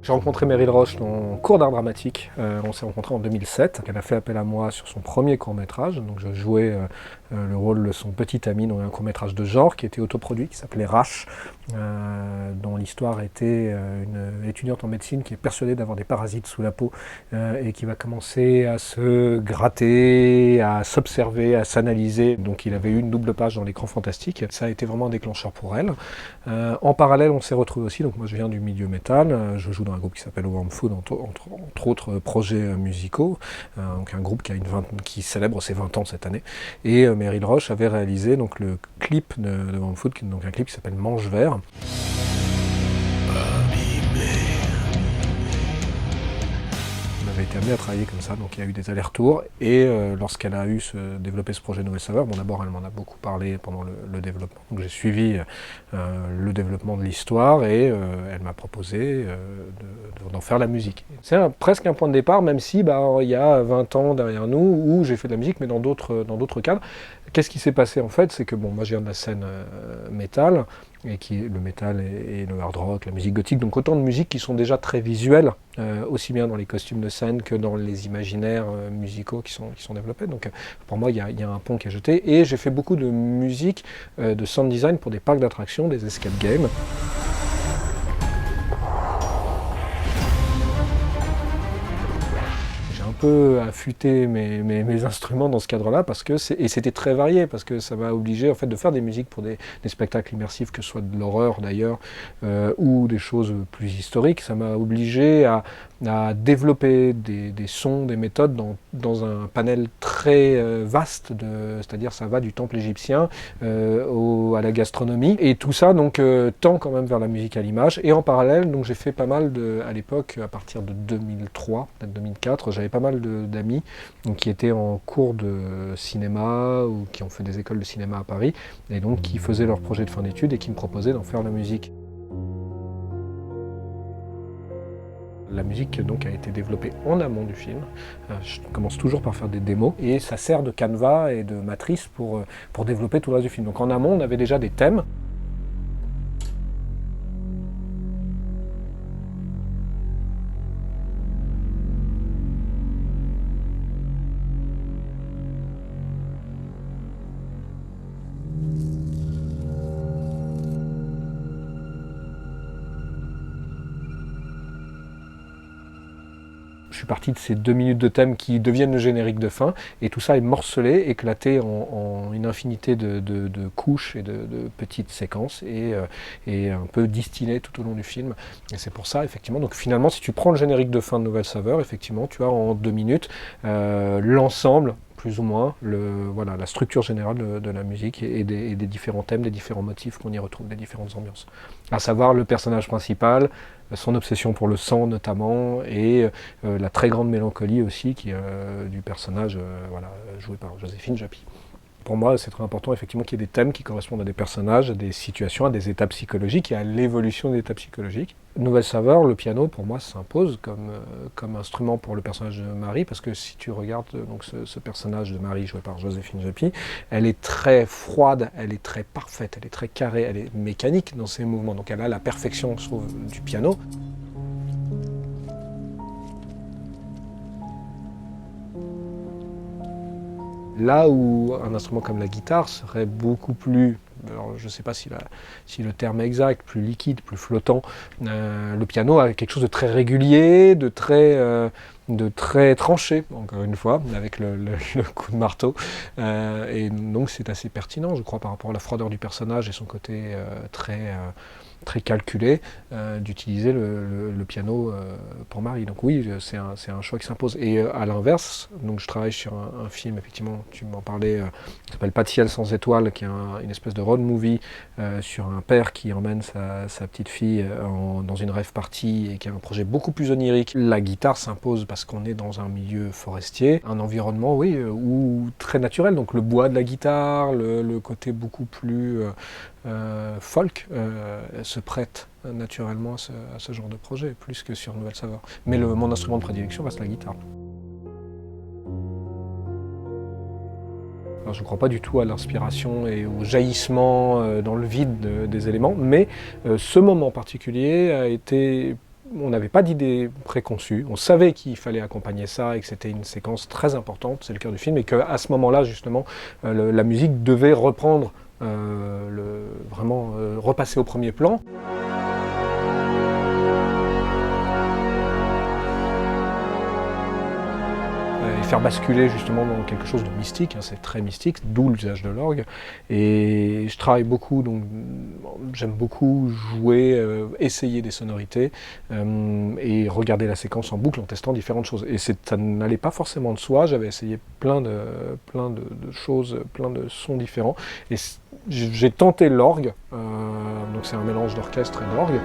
J'ai rencontré Meryl Roche en cours d'art dramatique. On s'est rencontrés en 2007. Elle a fait appel à moi sur son premier court-métrage. Donc je jouais le rôle de son petit ami dans un court-métrage de genre qui était autoproduit, qui s'appelait Rache, dont l'histoire était une étudiante en médecine qui est persuadée d'avoir des parasites sous la peau et qui va commencer à se gratter, à s'observer, à s'analyser. Donc il avait eu une double page dans l'écran fantastique. Ça a été vraiment un déclencheur pour elle. En parallèle, on s'est retrouvés aussi. Donc moi je viens du milieu métal. Je joue dans un groupe qui s'appelle Warm Food, entre autres projets musicaux. Donc un groupe qui célèbre ses 20 ans cette année. Et Meryl Roche avait réalisé donc, le clip de Warm Food, donc un clip qui s'appelle Mange Vert. On avait été amené à travailler comme ça, donc il y a eu des allers-retours. Et lorsqu'elle a développé ce projet Nouvelle Saveur, bon, d'abord elle m'en a beaucoup parlé pendant le développement. Donc j'ai suivi le développement de l'histoire et elle m'a proposé d'en faire la musique. C'est presque un point de départ, même si il y a 20 ans derrière nous où j'ai fait de la musique, mais dans d'autres cadres. Qu'est-ce qui s'est passé en fait? C'est que moi je viens de la scène métal, et le métal et le hard rock, la musique gothique, donc autant de musiques qui sont déjà très visuelles, aussi bien dans les costumes de scène que dans les imaginaires musicaux qui sont développés. Donc pour moi, il y a un pont qui est jeté. Et j'ai fait beaucoup de musique, de sound design pour des parcs d'attractions, des escape games. Affûter mes instruments dans ce cadre-là et c'était très varié parce que ça m'a obligé en fait de faire des musiques pour des spectacles immersifs, que ce soit de l'horreur d'ailleurs ou des choses plus historiques. Ça m'a obligé à développer des sons, des méthodes dans un panel très vaste, c'est-à-dire ça va du temple égyptien à la gastronomie et tout ça donc tend quand même vers la musique à l'image. Et en parallèle donc j'ai fait pas mal à l'époque, à partir de 2003, peut-être 2004, j'avais pas mal d'amis qui étaient en cours de cinéma ou qui ont fait des écoles de cinéma à Paris et donc qui faisaient leur projet de fin d'études et qui me proposaient d'en faire la musique. La musique donc a été développée en amont du film. Je commence toujours par faire des démos et ça sert de canevas et de matrice pour développer tout le reste du film. Donc en amont, on avait déjà des thèmes. Je suis parti de ces 2 minutes de thème qui deviennent le générique de fin, et tout ça est morcelé, éclaté en une infinité de couches et de petites séquences, et un peu distillé tout au long du film. Et c'est pour ça, effectivement, donc finalement, si tu prends le générique de fin de Nouvelle Saveur, effectivement, tu as en 2 minutes l'ensemble, plus ou moins, la structure générale de la musique et des différents thèmes, des différents motifs qu'on y retrouve, des différentes ambiances. À savoir le personnage principal, son obsession pour le sang notamment, et la très grande mélancolie aussi du personnage joué par Joséphine Japy. Pour moi, c'est très important effectivement qu'il y ait des thèmes qui correspondent à des personnages, à des situations, à des états psychologiques et à l'évolution des états psychologiques. Nouvelle Saveur, le piano, pour moi, s'impose comme instrument pour le personnage de Marie, parce que si tu regardes donc, ce personnage de Marie joué par Joséphine Japy, elle est très froide, elle est très parfaite, elle est très carrée, elle est mécanique dans ses mouvements. Donc elle a la perfection, je trouve, du piano. Là où un instrument comme la guitare serait beaucoup plus, alors je ne sais pas si le terme est exact, plus liquide, plus flottant, le piano a quelque chose de très régulier, de très tranché, encore une fois, avec le coup de marteau. Et donc c'est assez pertinent, je crois, par rapport à la froideur du personnage et son côté très calculé, d'utiliser le piano pour Marie. Donc oui, c'est un choix qui s'impose. Et à l'inverse, donc je travaille sur un film, effectivement, tu m'en parlais, qui s'appelle Pas de ciel sans étoiles, qui est une espèce de road movie sur un père qui emmène sa petite fille dans une rave party et qui a un projet beaucoup plus onirique. La guitare s'impose parce qu'on est dans un milieu forestier, un environnement, oui, où très naturel. Donc le bois de la guitare, le côté beaucoup plus folk se prête naturellement à ce genre de projet, plus que sur Nouvelle Saveur. Mais mon instrument de prédilection reste la guitare. Alors, je ne crois pas du tout à l'inspiration et au jaillissement dans le vide des éléments, mais ce moment particulier a été on n'avait pas d'idée préconçue. On savait qu'il fallait accompagner ça et que c'était une séquence très importante, c'est le cœur du film, et qu'à ce moment-là, justement, la musique devait reprendre, vraiment repasser au premier plan. Et faire basculer justement dans quelque chose de mystique, hein, c'est très mystique, d'où l'usage de l'orgue. Et je travaille beaucoup, donc j'aime beaucoup jouer, essayer des sonorités et regarder la séquence en boucle en testant différentes choses. Et ça n'allait pas forcément de soi, j'avais essayé plein de choses, plein de sons différents. Et j'ai tenté l'orgue, donc c'est un mélange d'orchestre et d'orgue.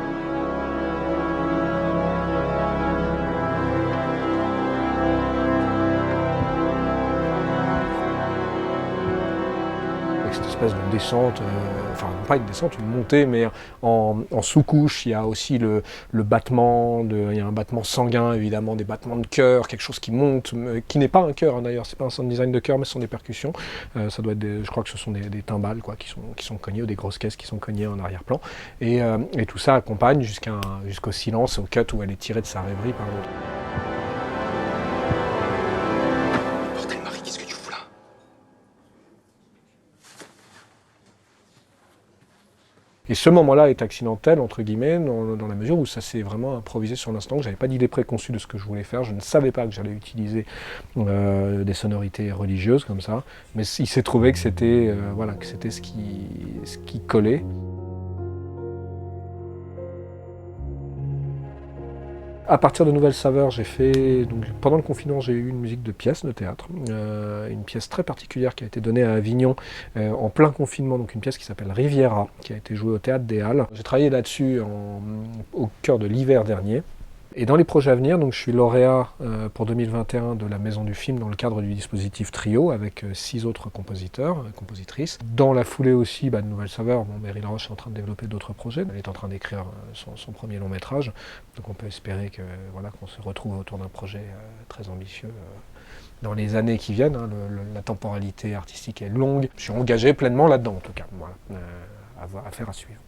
Cette espèce de descente, enfin pas une descente, une montée, mais en sous-couche, il y a aussi le battement, il y a un battement sanguin évidemment, des battements de cœur, quelque chose qui monte, qui n'est pas un cœur hein, d'ailleurs, c'est pas un sound design de cœur, mais ce sont des percussions. Ça doit être je crois que ce sont des timbales quoi, qui sont cognées, ou des grosses caisses qui sont cognées en arrière-plan. Et tout ça accompagne jusqu'au silence, au cut où elle est tirée de sa rêverie par l'autre. Et ce moment-là est accidentel, entre guillemets, dans la mesure où ça s'est vraiment improvisé sur l'instant, que j'avais pas d'idée préconçue de ce que je voulais faire, je ne savais pas que j'allais utiliser des sonorités religieuses comme ça, mais il s'est trouvé que c'était voilà, que c'était ce qui collait. À partir de Nouvelles Saveurs, j'ai fait, donc, pendant le confinement, j'ai eu une musique de pièce de théâtre, une pièce très particulière qui a été donnée à Avignon en plein confinement, donc une pièce qui s'appelle Riviera, qui a été jouée au Théâtre des Halles. J'ai travaillé là-dessus au cœur de l'hiver dernier. Et dans les projets à venir, donc, je suis lauréat pour 2021 de la Maison du Film dans le cadre du dispositif Trio avec 6 autres compositeurs, compositrices. Dans la foulée aussi de Nouvelles Saveurs, Meryl Roche est en train de développer d'autres projets. Elle est en train d'écrire son premier long métrage. Donc on peut espérer qu'on se retrouve autour d'un projet très ambitieux dans les années qui viennent. Hein. La temporalité artistique est longue. Je suis engagé pleinement là-dedans en tout cas. Voilà. Affaire à suivre.